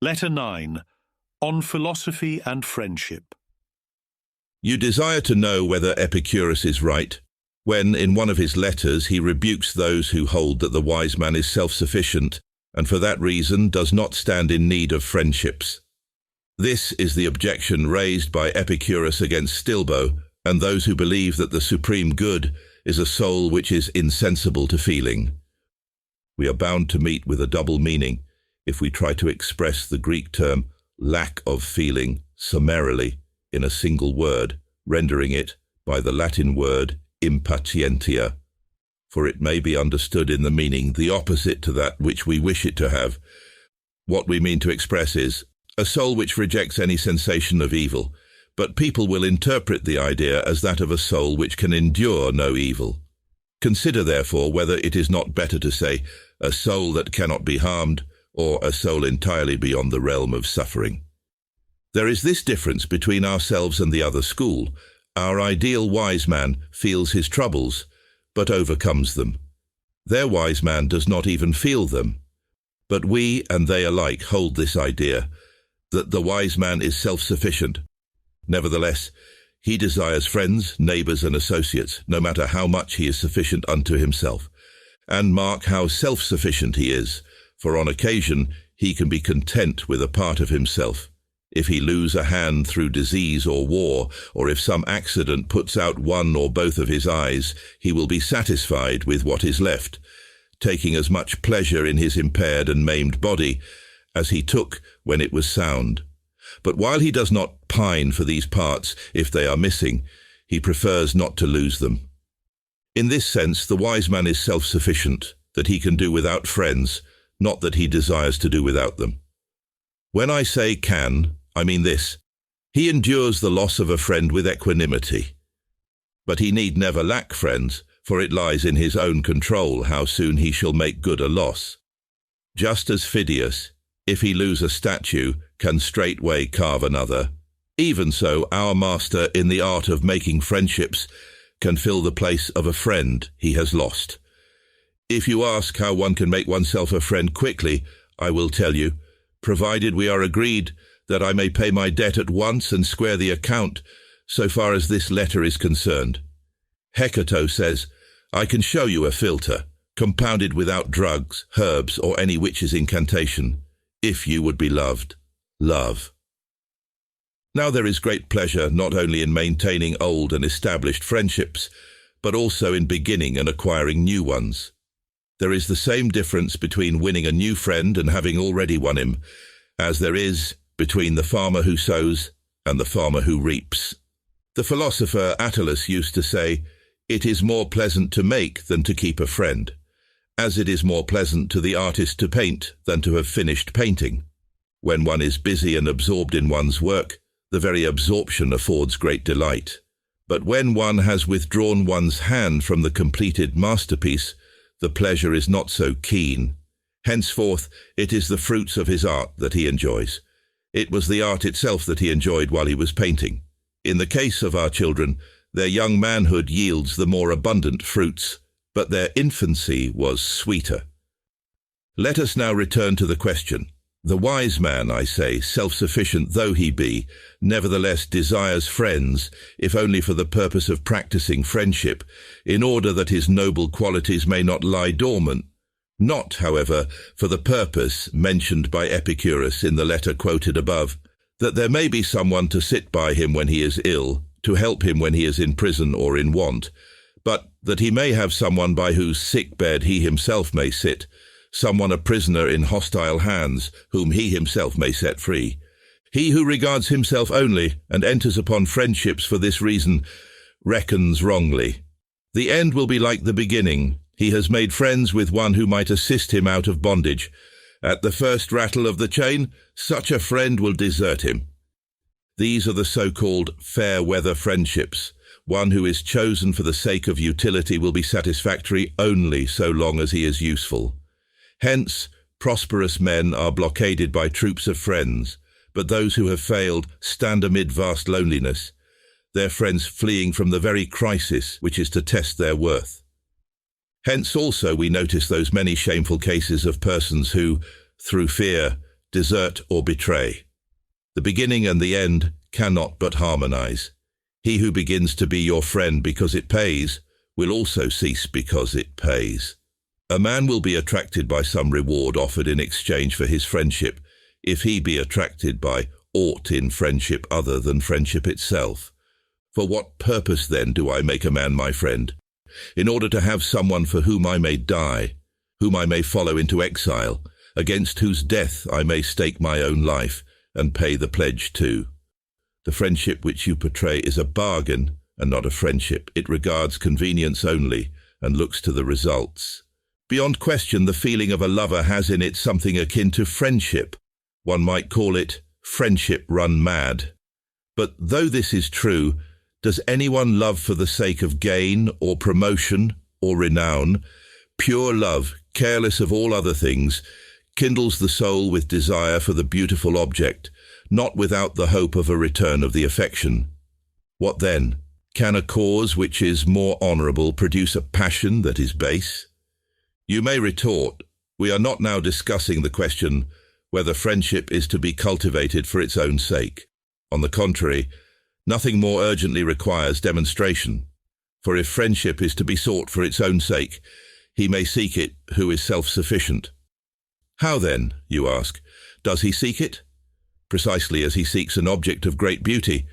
Letter 9. On Philosophy and Friendship. You desire to know whether Epicurus is right, when, in one of his letters, he rebukes those who hold that the wise man is self-sufficient, and for that reason does not stand in need of friendships. This is the objection raised by Epicurus against Stilbo, and those who believe that the supreme good is a soul which is insensible to feeling. We are bound to meet with a double meaning if we try to express the Greek term lack of feeling summarily in a single word, rendering it by the Latin word impatientia, for it may be understood in the meaning the opposite to that which we wish it to have. What we mean to express is a soul which rejects any sensation of evil, but people will interpret the idea as that of a soul which can endure no evil. Consider, therefore, whether it is not better to say a soul that cannot be harmed, or a soul entirely beyond the realm of suffering. There is this difference between ourselves and the other school. Our ideal wise man feels his troubles, but overcomes them. Their wise man does not even feel them. But we and they alike hold this idea, that the wise man is self-sufficient. Nevertheless, he desires friends, neighbors, and associates, no matter how much he is sufficient unto himself. And mark how self-sufficient he is, for on occasion he can be content with a part of himself. If he lose a hand through disease or war, or if some accident puts out one or both of his eyes, he will be satisfied with what is left, taking as much pleasure in his impaired and maimed body as he took when it was sound. But while he does not pine for these parts if they are missing, he prefers not to lose them. In this sense, the wise man is self-sufficient, that he can do without friends, not that he desires to do without them. When I say can, I mean this: he endures the loss of a friend with equanimity. But he need never lack friends, for it lies in his own control how soon he shall make good a loss. Just as Phidias, if he lose a statue, can straightway carve another, even so our master in the art of making friendships can fill the place of a friend he has lost. If you ask how one can make oneself a friend quickly, I will tell you, provided we are agreed that I may pay my debt at once and square the account, so far as this letter is concerned. Hecato says, I can show you a philter, compounded without drugs, herbs, or any witch's incantation, if you would be loved. Love. Now there is great pleasure not only in maintaining old and established friendships, but also in beginning and acquiring new ones. There is the same difference between winning a new friend and having already won him, as there is between the farmer who sows and the farmer who reaps. The philosopher Attalus used to say, it is more pleasant to make than to keep a friend, as it is more pleasant to the artist to paint than to have finished painting. When one is busy and absorbed in one's work, the very absorption affords great delight. But when one has withdrawn one's hand from the completed masterpiece, the pleasure is not so keen. Henceforth, it is the fruits of his art that he enjoys. It was the art itself that he enjoyed while he was painting. In the case of our children, their young manhood yields the more abundant fruits, but their infancy was sweeter. Let us now return to the question. The wise man, I say, self-sufficient though he be, nevertheless desires friends, if only for the purpose of practicing friendship, in order that his noble qualities may not lie dormant. Not, however, for the purpose mentioned by Epicurus in the letter quoted above, that there may be someone to sit by him when he is ill, to help him when he is in prison or in want, but that he may have someone by whose sick bed he himself may sit, someone a prisoner in hostile hands, whom he himself may set free. He who regards himself only, and enters upon friendships for this reason, reckons wrongly. The end will be like the beginning. He has made friends with one who might assist him out of bondage. At the first rattle of the chain, such a friend will desert him. These are the so-called fair-weather friendships. One who is chosen for the sake of utility will be satisfactory only so long as he is useful. Hence, prosperous men are blockaded by troops of friends, but those who have failed stand amid vast loneliness, their friends fleeing from the very crisis which is to test their worth. Hence also we notice those many shameful cases of persons who, through fear, desert or betray. The beginning and the end cannot but harmonize. He who begins to be your friend because it pays will also cease because it pays. A man will be attracted by some reward offered in exchange for his friendship, if he be attracted by aught in friendship other than friendship itself. For what purpose then do I make a man my friend? In order to have someone for whom I may die, whom I may follow into exile, against whose death I may stake my own life and pay the pledge too. The friendship which you portray is a bargain and not a friendship. It regards convenience only and looks to the results. Beyond question, the feeling of a lover has in it something akin to friendship. One might call it friendship run mad. But though this is true, does anyone love for the sake of gain or promotion or renown? Pure love, careless of all other things, kindles the soul with desire for the beautiful object, not without the hope of a return of the affection. What then? Can a cause which is more honourable produce a passion that is base? You may retort, we are not now discussing the question whether friendship is to be cultivated for its own sake. On the contrary, nothing more urgently requires demonstration. For if friendship is to be sought for its own sake, he may seek it who is self-sufficient. How then, you ask, does he seek it? Precisely as he seeks an object of great beauty,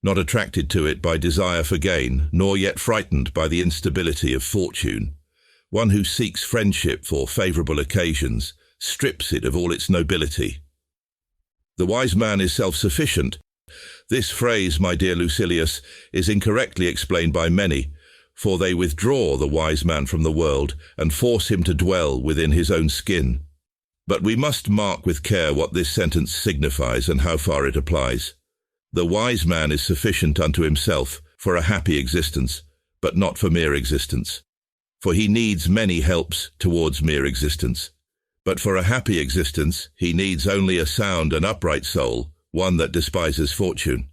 not attracted to it by desire for gain, nor yet frightened by the instability of fortune. One who seeks friendship for favourable occasions strips it of all its nobility. The wise man is self-sufficient. This phrase, my dear Lucilius, is incorrectly explained by many, for they withdraw the wise man from the world and force him to dwell within his own skin. But we must mark with care what this sentence signifies and how far it applies. The wise man is sufficient unto himself for a happy existence, but not for mere existence. For he needs many helps towards mere existence. But for a happy existence, he needs only a sound and upright soul, one that despises fortune.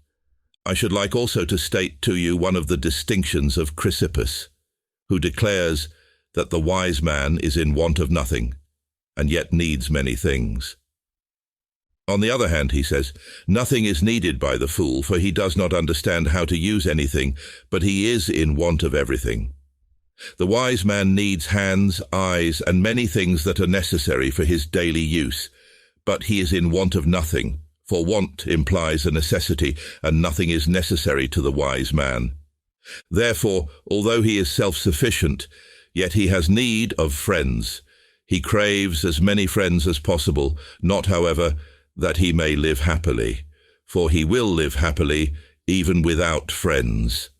I should like also to state to you one of the distinctions of Chrysippus, who declares that the wise man is in want of nothing, and yet needs many things. On the other hand, he says, nothing is needed by the fool, for he does not understand how to use anything, but he is in want of everything. The wise man needs hands, eyes, and many things that are necessary for his daily use, but he is in want of nothing, for want implies a necessity, and nothing is necessary to the wise man. Therefore, although he is self-sufficient, yet he has need of friends. He craves as many friends as possible, not, however, that he may live happily, for he will live happily even without friends.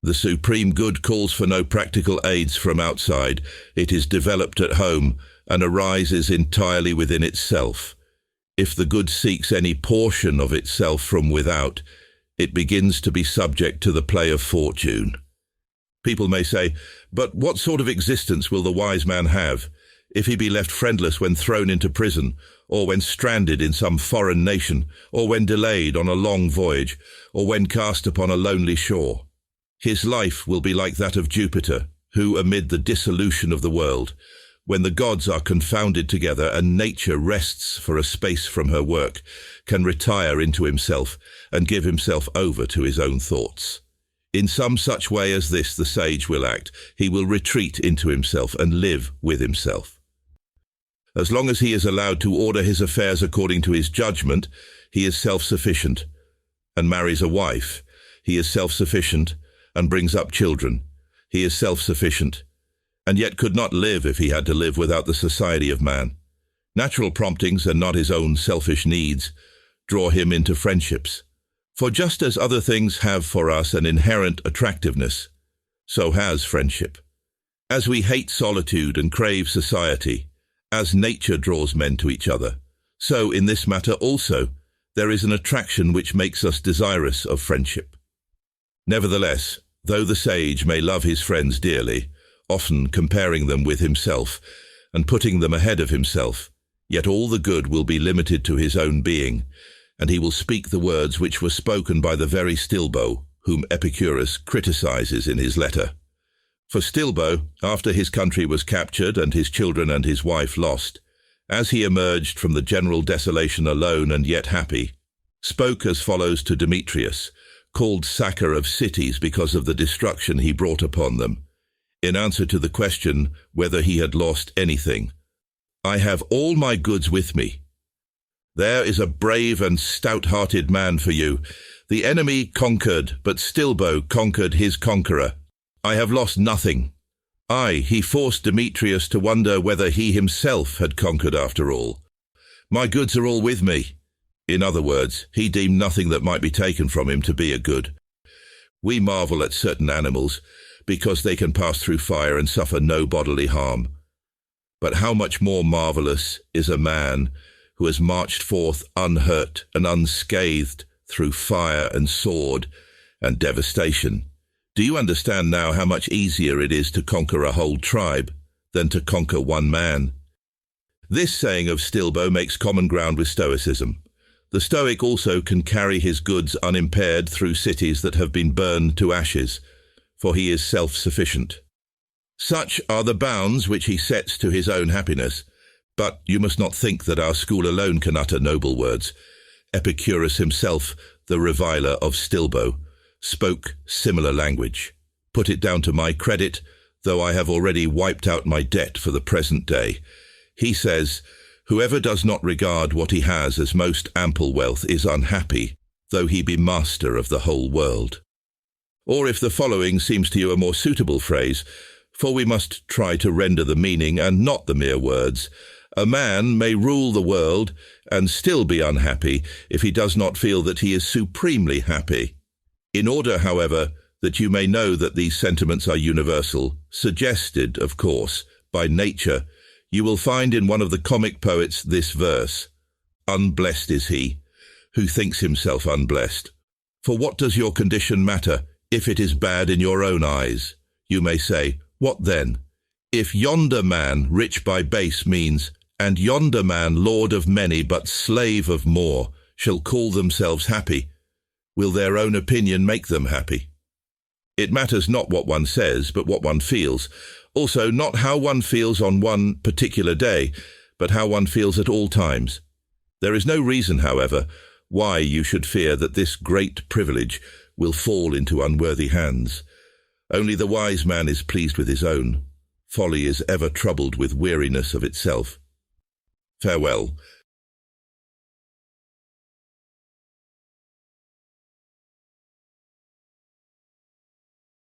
The supreme good calls for no practical aids from outside. It is developed at home and arises entirely within itself. If the good seeks any portion of itself from without, it begins to be subject to the play of fortune. People may say, but what sort of existence will the wise man have if he be left friendless when thrown into prison, or when stranded in some foreign nation, or when delayed on a long voyage, or when cast upon a lonely shore? His life will be like that of Jupiter, who, amid the dissolution of the world, when the gods are confounded together and nature rests for a space from her work, can retire into himself and give himself over to his own thoughts. In some such way as this the sage will act. He will retreat into himself and live with himself. As long as he is allowed to order his affairs according to his judgment, he is self-sufficient, and marries a wife. He is self-sufficient, and brings up children. He is self-sufficient, and yet could not live if he had to live without the society of man. Natural promptings, and not his own selfish needs, draw him into friendships. For just as other things have for us an inherent attractiveness, so has friendship. As we hate solitude and crave society, as nature draws men to each other, so in this matter also there is an attraction which makes us desirous of friendship. Nevertheless, though the sage may love his friends dearly, often comparing them with himself and putting them ahead of himself, yet all the good will be limited to his own being, and he will speak the words which were spoken by the very Stilbo, whom Epicurus criticizes in his letter. For Stilbo, after his country was captured and his children and his wife lost, as he emerged from the general desolation alone and yet happy, spoke as follows to Demetrius, called sacker of cities because of the destruction he brought upon them, in answer to the question whether he had lost anything. I have all my goods with me. There is a brave and stout-hearted man for you. The enemy conquered, but Stilbo conquered his conqueror. I have lost nothing. He forced Demetrius to wonder whether he himself had conquered after all. My goods are all with me. In other words, he deemed nothing that might be taken from him to be a good. We marvel at certain animals because they can pass through fire and suffer no bodily harm. But how much more marvelous is a man who has marched forth unhurt and unscathed through fire and sword and devastation. Do you understand now how much easier it is to conquer a whole tribe than to conquer one man? This saying of Stilbo makes common ground with Stoicism. The Stoic also can carry his goods unimpaired through cities that have been burned to ashes, for he is self-sufficient. Such are the bounds which he sets to his own happiness. But you must not think that our school alone can utter noble words. Epicurus himself, the reviler of Stilbo, spoke similar language. Put it down to my credit, though I have already wiped out my debt for the present day. He says, whoever does not regard what he has as most ample wealth is unhappy, though he be master of the whole world. Or if the following seems to you a more suitable phrase, for we must try to render the meaning and not the mere words, a man may rule the world and still be unhappy if he does not feel that he is supremely happy. In order, however, that you may know that these sentiments are universal, suggested, of course, by nature, you will find in one of the comic poets this verse, "Unblessed is he who thinks himself unblessed. For what does your condition matter if it is bad in your own eyes? You may say, what then? If yonder man rich by base means, and yonder man lord of many but slave of more, shall call themselves happy, will their own opinion make them happy? It matters not what one says, but what one feels. Also, not how one feels on one particular day, but how one feels at all times. There is no reason, however, why you should fear that this great privilege will fall into unworthy hands. Only the wise man is pleased with his own. Folly is ever troubled with weariness of itself. Farewell.